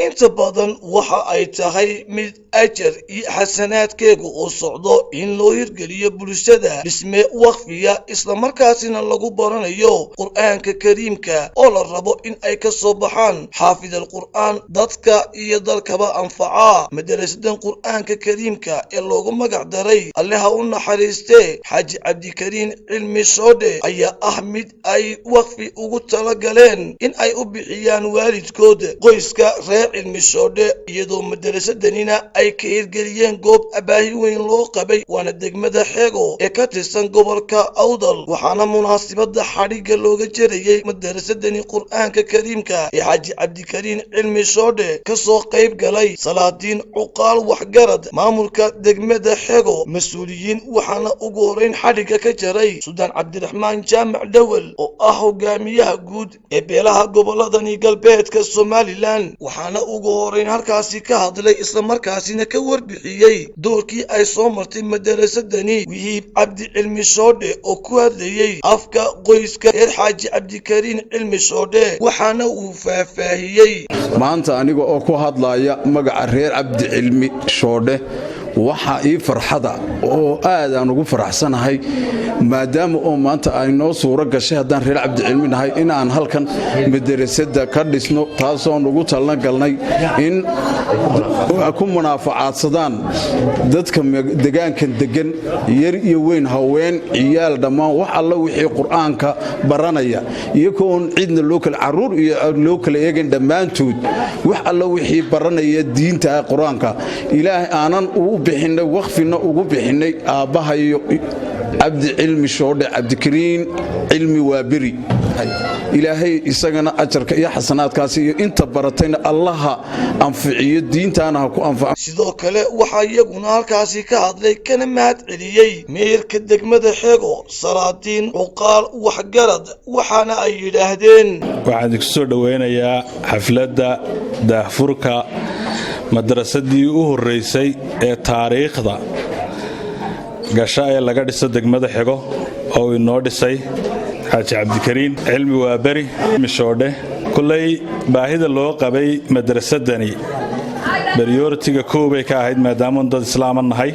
inta badan waxa ay tahay mid ajar iyo xasanaadkeegu uu socdo in loo hirgeliyo bulshada dhisme waqfiya isla markaasina lagu baranayo qur'aanka kariimka oo la rabo in ay ka soo baxaan xaafid al-qur'aan dadka iyo dalkaba anfaca madrasadan qur'aanka kariimka ee loogu magac daray allaha u naxariiste xaaji cabdikariin cilmi shoodhe ayaa ah mid ay waqfi ugu talagaleen in ay u bixiyaan waalidkood qoyska reer cilmi shoodhe iyadoo madrasadanina ay ka hirgeliyeen goob abaahi weyn loo qabay waana degmada xeego ee ka tirsan gobolka awdal waxaana munaasabada xadhigga looga jerayay madrasadani qur'aanka kariimka ee xaaji cabdikariin cilmi shoodhe kasoo qayb galay salaadiin cuqaal waxgarad maamulka degmada xeego mas-uuliyiin waxaana ugu horeyn xadhigga ka jaray suldaan cabdiraxmaan jaamac dhowel oo ah hogaamiyaha guud ee beelaha goboladani galbeedka somalilan waxaana ugu horeyn halkaasi ka hadlay isla markaasina ka warbixiyey doorkii ay soo martay madrasadani wihiib cabdi cilmi shoodhe oo ku hadlayey afka qoyska reer xaaji cabdikariin cilmi shoodhe waxaana uu faahfaahiyey maanta aniga oo ku hadlaya magaca reer cabdi cilmi shoodhe waxa ii farxada oo aad aan ugu faraxsanahay maadaama oo maanta ay noo suuro gashay haddaan reer cabdi cilmi nahay in aan halkan madrasada ka dhisno taasoo ugu talan galnay in ku munaafacaadsadaan dadka deegaankan degan yar iyo weyn haween ciyaal dhammaan wax alla wixii qur'aanka baranaya iyagoon cidna loo kala caruur iyo loo kala eegin dhammaantood wax alla wixii baranaya diinta qur'aanka ilaahay aanan u bixinay waqfina ugu bixinay aabahayo cabdi cilmi shoodhe cabdikariin cilmi waaberi ilaahay isagana ajarka iyo xasanaadkaasi iyo inta baratayna allaha anficiyo diintaana ha ku anfaco sidoo kale waxaa iyaguna halkaasi ka hadlay kana mahad celiyey meerka degmada xeego salaadiin cuqaal waxgarad waxaana ay yidhaahdeen waxaan idinku soo dhoweynayaa xafladda daahfurka madrasadii u horeysay ee taariikhda gasha ee laga dhiso degmada xego oo inoo dhisay xaaji cabdikariin cilmi waaberi mishoodhe kullay baahida loo qabay madrasadani prioritiga koobay ka ahayd maadaama dad islaama nahay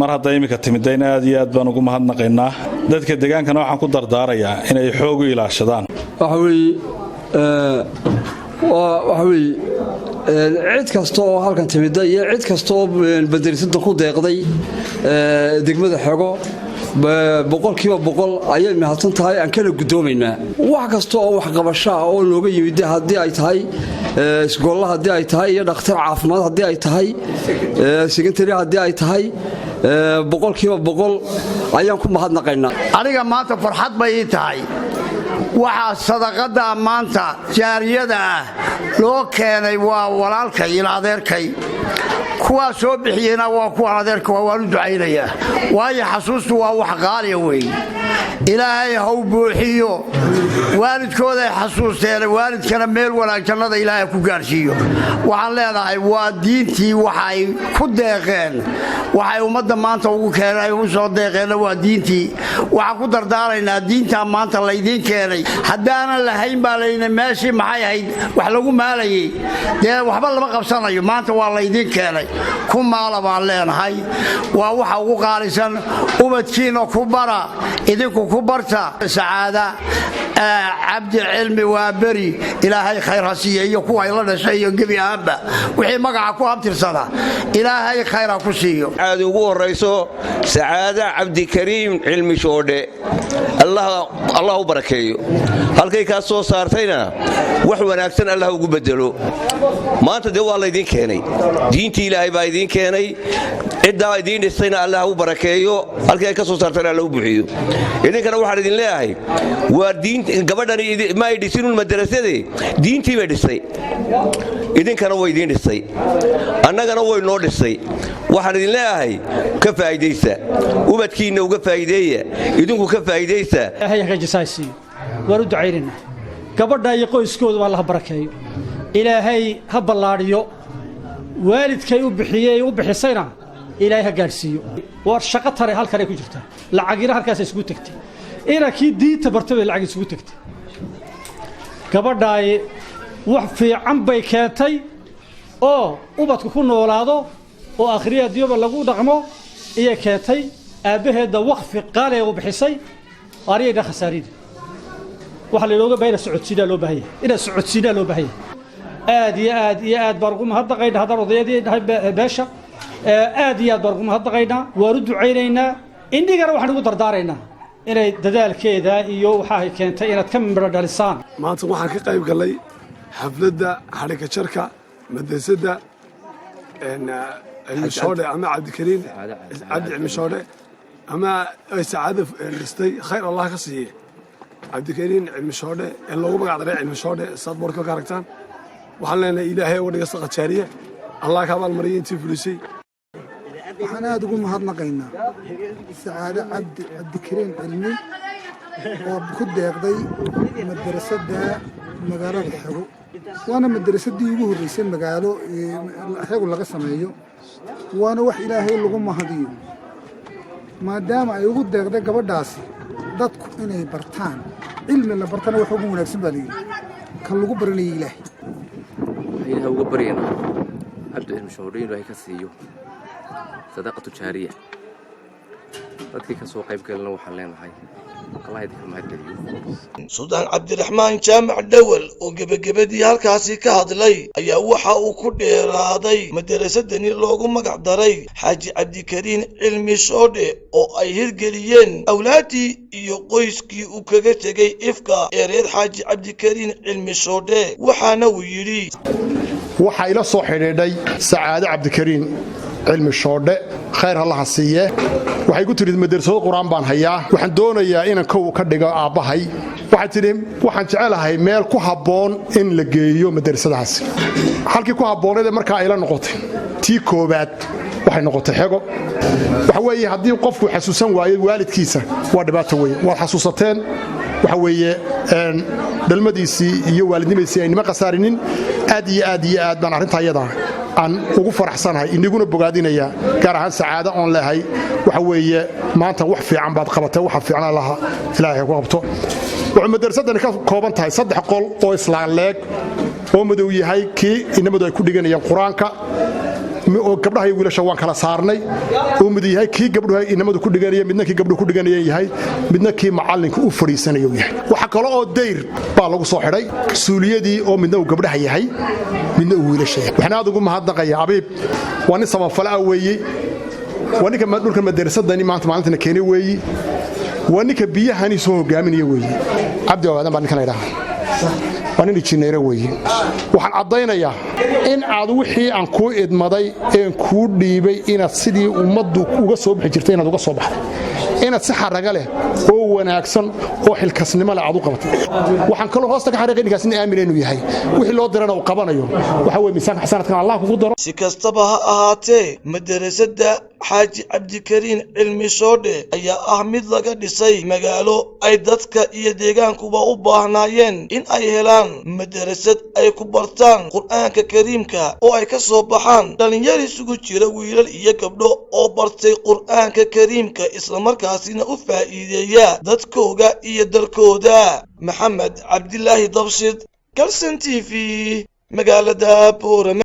mar hadday iminka timidayna aad iyo aad baan ugu mahadnaqaynaa dadka deegaankana waxaan ku dardaarayaa inay xoog u ilaashadaan cid kasta oo halkan timida iyo cid kasta oo madrasada ku deeqday degmada xego boqolkiiba boqol ayay mahadsan tahay aan kala gudoomaynaa wax kasta oo waxqabasho ah oo looga yimid haddii ay tahay isgoolla haddii ay tahay iyo dhakhtar caafimaad haddii ay tahay secretary haddii ay tahay boqolkiiba boqol ayaan ku mahadnaqaynaa aniga maanta farxad bay ii tahay waxaa sadaqada maanta jaariyada ah loo keenay waa walaalkay iyo adeerkay kuwa soo bixiyena waa kuwa adeerka waan u ducaynayaa waayo xasuustu waa wax qaaliya weey ilaahay ha u buuxiyo waalidkooda xasuusteen waalidkana meel wanaagsanada ilaahay ku gaarsiiyo waxaan leedahay waa diintii waxay ku deeqeen waxay ummadda maanta ugu keenay u soo deeqeen waa diintii waxa ku dardaaraynaa diinta maanta la idin keenay hadaanan lahayn baa leeyna meeshii maxay ahayd wax lagu maalayay dee waxba lama qabsanayo maanta waa la idin keenay ku maala baan leenahay waa waxa ugu qaalisan ubadkiina ku bara idinku ku barta sacaada cabdi cilmi waaberi ilaahay khayr ha siiyo iyo kuwa la dhashay iyo gebi ahaanba wixii magaca ku abtirsada ilaahay khayr ha ku siiyo aad ugu horeyso sacaada cabdikariim cilmi shoodhe allah u barakeeyo halkay ka soo saartayna wax wanaagsan allah ugu bedelo maanta de waa la idin keenay diintii ilaahay baa idin keenay cidda idin dhisayna allah u barakeeyo halkay ka soo saartayna allah u buuxiyo idinkana waxaan idin leeyahay waa diin gabadhani ma ay dhisin madrasadii diintii bay dhisay idinkana way idin dhisay annagana way noo dhisay waxaan idin leeyahay ka faa'iideysa ubadkiina uga faa'iideeya idinku ka faa'iideysa hay'adda jisaasi waru ducaynaa gabadha iyo qoyskooda waa la barakeeyo ilaahay ha ballaariyo waalidkay u bixiyay u bixisayna ilaahay ha gaarsiiyo war shaqo tare halkan ay ku jirtaa lacagina halkaas isku tagtay ina kii diinta bartay lacag isku tagtay gabadhaay wax fiican bay keentay oo ubadku ku noolaado oo akhriya diyoba lagu dhaqmo iyo keentay aabaheeda waqfi qaali oo bixisay ariyada khasaarida waxa la looga baahan socodsiina loo baahan ina socodsiina loo baahan aad iyo aad barqum hadda qayd hadda odayadii beesha aad iyo aad barqum hadda qaydna waa ducaynaynaa indigana waxaan ugu dardaaraynaa inay dadaalkeeda iyo waxa ay keentay inaad ka miro dhalisaan maanta waxaan ka qayb galay xafladda xarika jarka madrasada المشهودة أما عبد الكريم عبد المشهودة أما سعادة لستي خير الله كسيه عبد الكريم المشهودة اللي هو بقى على المشهودة صاد بوركو كاركتان وحلنا إلهي ودي قصة شارية الله كمال مريين تفلسي وحنا تقول مهضنا قينا سعادة عبد الكريم علمي وبكد يقضي مدرسة مقالة الحقوق وأنا مدرسة دي يقول رئيسين مقالو الحقوق اللي قسميه وأنا وح إلهي اللي قم هديه ما دام يقول ده قبل داسي dadku inay bartaan cilmiga bartana wax ugu wanaagsan baa leeyahay kan lagu baranay ilaahay ayna uga bariyana abdu ilmushoodin ilaahay ka siiyo sadaqatu jaariya dadkii ka soo qayb galna waxaan leenahay Allah idin mahadceliyo Suldaan Cabdiraxmaan Jaamac Dawal oo gabagabadii halkaasi ka hadlay ayaa waxa uu ku dheeraaday madrasadani loogu magac daray Xaaji Cabdikariin Cilmi Shoodhe oo ay hirgeliyeen awlaadii iyo qoyskii uu kaga tagay ifka reer Xaaji Cabdikariin Cilmi Shoodhe waxaana uu yiri waxa ila soo xidhiidhay Sacaado Cabdikariin Cilmi Shoodhe khayr Allah siiye waxay ku tirid madrasada quraan baan hayaa waxaan doonayaa inaan kow ka dhigo aabahay waxaan jecelahay meel ku haboon in la geeyo madrasadaas halkii ku habooneed marka ay la noqotay tii koobaad waxay noqotay xego waxa weeye hadii qofku xasuusan waayo waalidkiisa waa dhibaato weyn waa xasuusateen waxa weeye dalmadiisii iyo waalidnimadiisii ay nima qasaarinin aad baan arinta ayada aan ugu faraxsanahay inaguna bogaadinaya gaar ahaan sacaado on leeyahay waxa weeye maanta wax fiican baad qabatay waxa fiican laha ilaahay ku qabto wuxuu madrasadani ka kooban tahay 3 qol oo islaan leeg oo madow yahay kii inamadu ay ku dhiganayaan quraanka oo gabdhaha iyo wiilasha waan kala saarnay oo mid yahay kii gabdhaha inamadu ku dhiganayeen midna kii gabdhuhu ku dhiganayeen yahay midna kii macallinka u fariisanayo yahay waxa kale oo dayr baa lagu soo xidhay suuliyadii oo midna uu gabdhaha yahay midna uu wiilasha waxna aad ugu mahadnaqaya abiib waan samafalaa weeyay wanika dhulka madrasadani maanta maalinta keenay weeyay wanika biyahani soo hogaaminaya weeyay abdi waadan baan kana idhaa wanin injineer weeyay waxaan cadaynayaa in aad wixii aan ku idmaday ee ku dhiibay inaad sidii ummaddu uga soo bixi jirtay inaad uga soo baxday inaad si xaraga leh oo wanaagsan oo xilkasnimo leh aad u qabatay waxaan kale hoosta ka xariiqay ninkaas in aamin inuu yahay wixii loo dirana uu qabanayo waxa weey miisaanka xasanadkan Allah kugu daro si kastaba ha ahaatee madrasada Xaaji Cabdikariin Cilmi Shoodhe ayaa ah mid laga dhisay magaalo ay dadka iyo deegaankuba u baahnaayeen in ay helaan madrasad ay ku bartaan Qur'aanka Kariimka oo ay ka soo baxaan dhalinyaro isugu jira wiilal iyo gabdho oo bartay Qur'aanka Kariimka isla markaasina u faa'iideeya dadkooda iyo dalkooda Maxamed Cabdilaahi Dabshid Kalsan TV magaalada Boorama